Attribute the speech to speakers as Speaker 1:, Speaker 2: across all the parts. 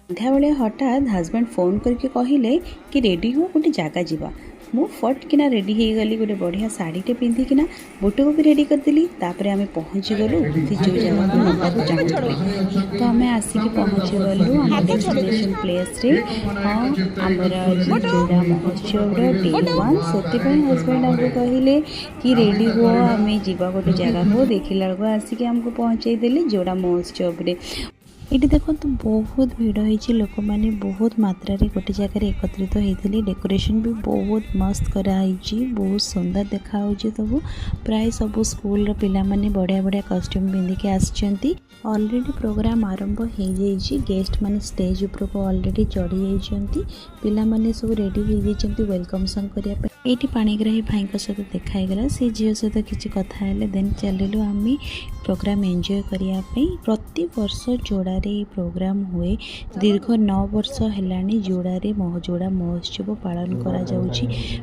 Speaker 1: सन्ध्या बेले हठात husband phone करके कहले कि रेडी हो गोटे जगह जावा। मु फट किना रेडी हो गली, गोटे बढ़िया शाढ़ीटे पिंधिकिना बुट को भी रेडी करदेली। तापर आम पहुँची गलु जो जगह को नबाक चाहूली। तो आम आसिक पहुँची गलु आम डेस्टिनेशन प्लेस रे। हाँ, आमर जोड़ा महोत्सव डे 1 से हजबैंड आमको कहले कि रेडी हुआ आम जावा गोटे जगह को। देखला बेलू आसिक आमको पहुँचाई देली जोड़ा महोत्सव रे। ये देखो तो बहुत भिड़ होती, लोक मैंने बहुत मात्रा रे गोटे जगह एकत्रित होते। डेकोरेशन भी बहुत मस्त कराई, बहुत सुंदर देखा सब। प्राय सब स्कूल पिला माने बढ़िया बढ़िया कॉस्ट्यूम पिंधिकी आसछंती। ऑलरेडी प्रोग्राम आरंभ हो जाइए। गेस्ट माने स्टेज ऊपर को ऑलरेडी चढ़ी जाइए। पिला माने सब रेडी हो जाइए वेलकम सॉन्ग करने पे। ये पाणिग्राही भाई सहित देखाईगला, सी झील सहित किसी कथा है। देन चलू आम प्रोग्राम एंजॉय करने। प्रति वर्ष जोड़े प्रोग्राम हुए। दीर्घ 9 वर्ष है जोड़े जोड़ा महोत्सव पालन करा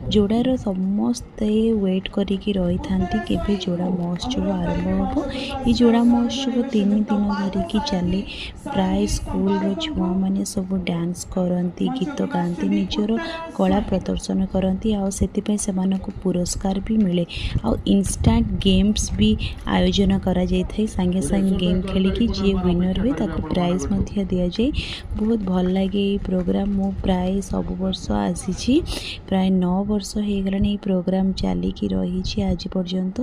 Speaker 1: जोड़ार समस्ते वेट करी रही था कि जोड़ा महोत्सव आरंभ हो। ये जोड़ा महोत्सव 3 दिन धरिकी चले। प्राय स्कूल छुआ मैंने सब डांस करती, गीत गाती, निजर कला प्रदर्शन करती। आउे पुरस्कार भी मिले। आउ इंस्टांट गेम्स भी आयोजन करा जाए। सांगे सांगे गेम खेलिकी जी विनर हुए ताको प्राइज मध्य दि जाए। बहुत भल लगे ये प्रोग्राम। मु प्राय सब वर्ष आसी, प्राय 9 वर्ष हो गलानी प्रोग्राम चलिकी रही आज पर्यंत।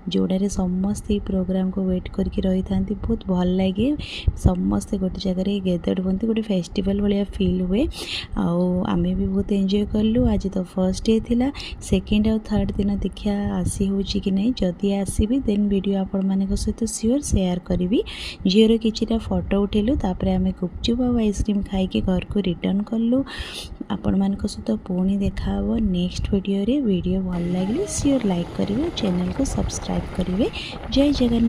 Speaker 1: जोड़े समस्ते प्रोग्राम को वेट करके रही था। बहुत भल लगे, समस्ते गोटे जगह गेदर्ड हमें गोटे फेस्टिवल भाया फिल हुए। आम भी बहुत एंजॉय कलु। आज तो फर्स्ट डे थिला। सेकेंड और थर्ड दिन देखिया आसी हो कि नहीं। जदि आसबि देन वीडियो आपण मान सहित सियोर शेयर करी। झीर किछिटा फोटो उठेलु। तापर आम गुपचुप और आइसक्रीम खाई घर को रिटर्न कलु। आपण मान सहित पुणी देखा नेक्स्ट वीडियो रे। वीडियो भल लगे सियोर लाइक करेंगे, चैनल को सब्सक्राइब करेंगे। जय जगन्नाथ।